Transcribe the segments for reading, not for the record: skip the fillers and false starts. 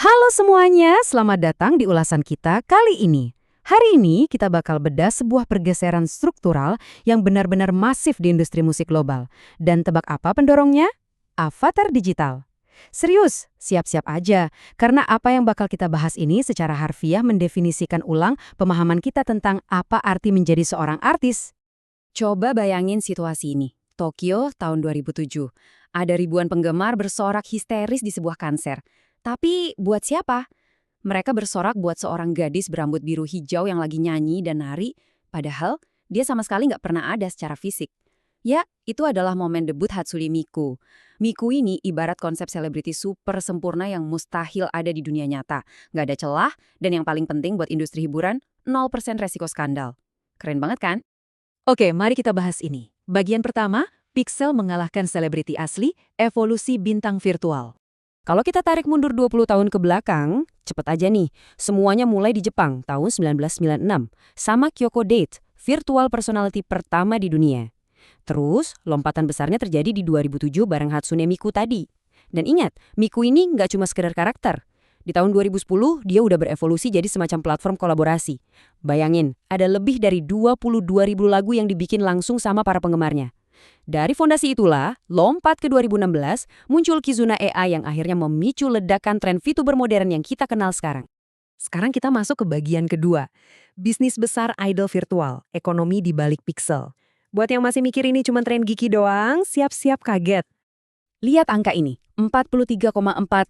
Halo semuanya, selamat datang di ulasan kita kali ini. Hari ini kita bakal bedah sebuah pergeseran struktural yang benar-benar masif di industri musik global. Dan tebak apa pendorongnya? Avatar digital. Serius, siap-siap aja, karena apa yang bakal kita bahas ini secara harfiah mendefinisikan ulang pemahaman kita tentang apa arti menjadi seorang artis. Coba bayangin situasi ini. Tokyo tahun 2007. Ada ribuan penggemar bersorak histeris di sebuah konser. Tapi buat siapa? Mereka bersorak buat seorang gadis berambut biru hijau yang lagi nyanyi dan nari, padahal dia sama sekali nggak pernah ada secara fisik. Ya, itu adalah momen debut Hatsune Miku. Miku ini ibarat konsep selebriti super sempurna yang mustahil ada di dunia nyata. Nggak ada celah, dan yang paling penting buat industri hiburan, 0% resiko skandal. Keren banget kan? Oke, mari kita bahas ini. Bagian pertama, Pixel mengalahkan selebriti asli, evolusi bintang virtual. Kalau kita tarik mundur 20 tahun ke belakang, cepet aja nih, semuanya mulai di Jepang tahun 1996, sama Kyoko Date, virtual personality pertama di dunia. Terus, lompatan besarnya terjadi di 2007 bareng Hatsune Miku tadi. Dan ingat, Miku ini nggak cuma sekedar karakter. Di tahun 2010, dia udah berevolusi jadi semacam platform kolaborasi. Bayangin, ada lebih dari 22.000 lagu yang dibikin langsung sama para penggemarnya. Dari fondasi itulah, lompat ke 2016, muncul Kizuna AI yang akhirnya memicu ledakan tren VTuber modern yang kita kenal sekarang. Sekarang kita masuk ke bagian kedua, bisnis besar idol virtual, ekonomi di balik Pixel. Buat yang masih mikir ini cuma tren geeky doang, siap-siap kaget. Lihat angka ini, 43,4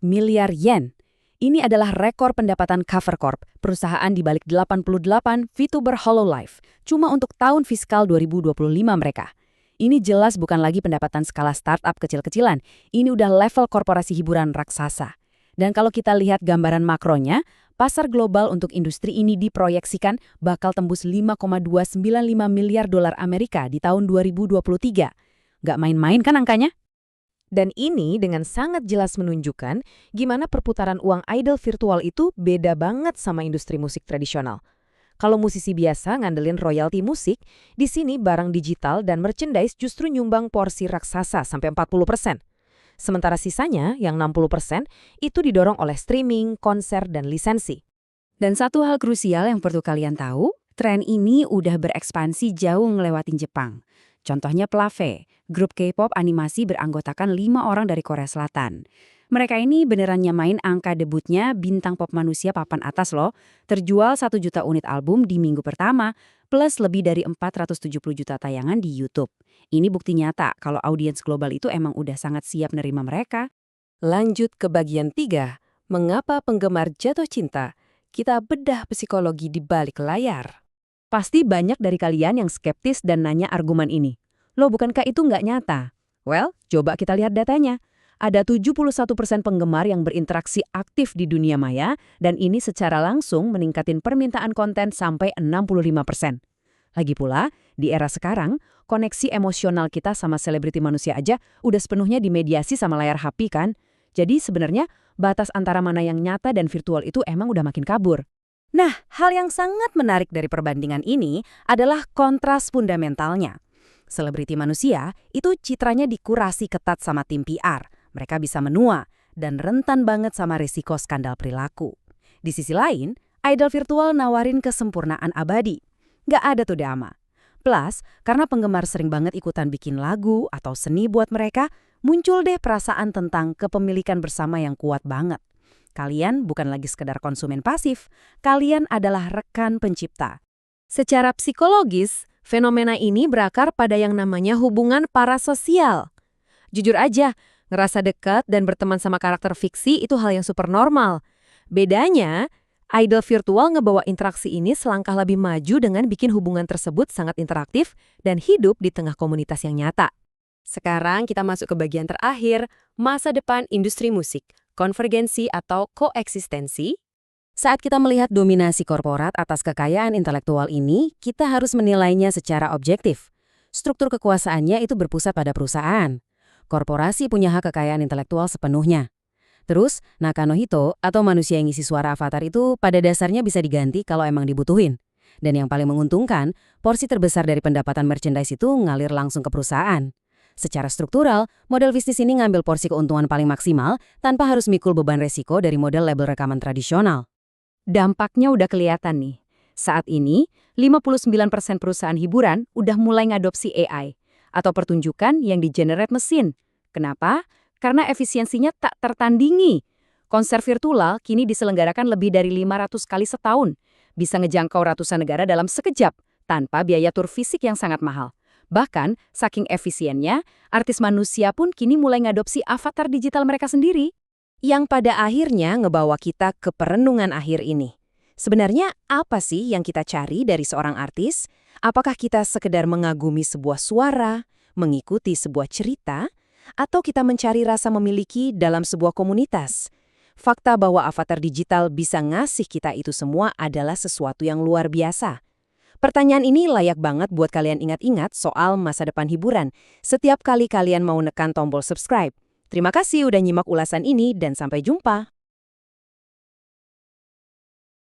miliar yen. Ini adalah rekor pendapatan Cover Corp, perusahaan di balik 88 VTuber Hololive, cuma untuk tahun fiskal 2025 mereka. Ini jelas bukan lagi pendapatan skala startup kecil-kecilan, ini udah level korporasi hiburan raksasa. Dan kalau kita lihat gambaran makronya, pasar global untuk industri ini diproyeksikan bakal tembus 5,295 miliar dolar Amerika di tahun 2023. Nggak main-main kan angkanya? Dan ini dengan sangat jelas menunjukkan gimana perputaran uang idol virtual itu beda banget sama industri musik tradisional. Kalau musisi biasa ngandelin royalti musik, di sini barang digital dan merchandise justru nyumbang porsi raksasa sampai 40%. Sementara sisanya, yang 60%, itu didorong oleh streaming, konser, dan lisensi. Dan satu hal krusial yang perlu kalian tahu, tren ini udah berekspansi jauh ngelewatin Jepang. Contohnya Plave, grup K-pop animasi beranggotakan 5 orang dari Korea Selatan. Mereka ini beneran nyamain angka debutnya bintang pop manusia papan atas loh. Terjual 1 juta unit album di minggu pertama, plus lebih dari 470 juta tayangan di YouTube. Ini bukti nyata kalau audiens global itu emang udah sangat siap nerima mereka. Lanjut ke bagian 3, mengapa penggemar jatuh cinta? Kita bedah psikologi di balik layar. Pasti banyak dari kalian yang skeptis dan nanya argumen ini. Loh, bukankah itu nggak nyata? Well, coba kita lihat datanya. Ada 71% penggemar yang berinteraksi aktif di dunia maya, dan ini secara langsung meningkatin permintaan konten sampai 65%. Lagi pula, di era sekarang, koneksi emosional kita sama selebriti manusia aja udah sepenuhnya dimediasi sama layar HP kan? Jadi sebenarnya, batas antara mana yang nyata dan virtual itu emang udah makin kabur. Nah, hal yang sangat menarik dari perbandingan ini adalah kontras fundamentalnya. Selebriti manusia itu citranya dikurasi ketat sama tim PR. Mereka bisa menua dan rentan banget sama risiko skandal perilaku. Di sisi lain, idol virtual nawarin kesempurnaan abadi. Nggak ada tuh drama. Plus, karena penggemar sering banget ikutan bikin lagu atau seni buat mereka, muncul deh perasaan tentang kepemilikan bersama yang kuat banget. Kalian bukan lagi sekedar konsumen pasif, kalian adalah rekan pencipta. Secara psikologis, fenomena ini berakar pada yang namanya hubungan parasosial. Jujur aja, ngerasa dekat dan berteman sama karakter fiksi itu hal yang super normal. Bedanya, idol virtual ngebawa interaksi ini selangkah lebih maju dengan bikin hubungan tersebut sangat interaktif dan hidup di tengah komunitas yang nyata. Sekarang kita masuk ke bagian terakhir, masa depan industri musik, konvergensi atau koeksistensi. Saat kita melihat dominasi korporat atas kekayaan intelektual ini, kita harus menilainya secara objektif. Struktur kekuasaannya itu berpusat pada perusahaan. Korporasi punya hak kekayaan intelektual sepenuhnya. Terus, Nakanohito atau manusia yang ngisi suara avatar itu pada dasarnya bisa diganti kalau emang dibutuhin. Dan yang paling menguntungkan, porsi terbesar dari pendapatan merchandise itu ngalir langsung ke perusahaan. Secara struktural, model bisnis ini ngambil porsi keuntungan paling maksimal tanpa harus mikul beban resiko dari model label rekaman tradisional. Dampaknya udah kelihatan nih. Saat ini, 59% perusahaan hiburan udah mulai ngadopsi AI atau pertunjukan yang di-generate mesin. Kenapa? Karena efisiensinya tak tertandingi. Konser virtual kini diselenggarakan lebih dari 500 kali setahun. Bisa ngejangkau ratusan negara dalam sekejap, tanpa biaya tur fisik yang sangat mahal. Bahkan, saking efisiennya, artis manusia pun kini mulai ngadopsi avatar digital mereka sendiri. Yang pada akhirnya ngebawa kita ke perenungan akhir ini. Sebenarnya apa sih yang kita cari dari seorang artis? Apakah kita sekedar mengagumi sebuah suara, mengikuti sebuah cerita, atau kita mencari rasa memiliki dalam sebuah komunitas? Fakta bahwa avatar digital bisa ngasih kita itu semua adalah sesuatu yang luar biasa. Pertanyaan ini layak banget buat kalian ingat-ingat soal masa depan hiburan setiap kali kalian mau nekan tombol subscribe. Terima kasih udah nyimak ulasan ini dan sampai jumpa.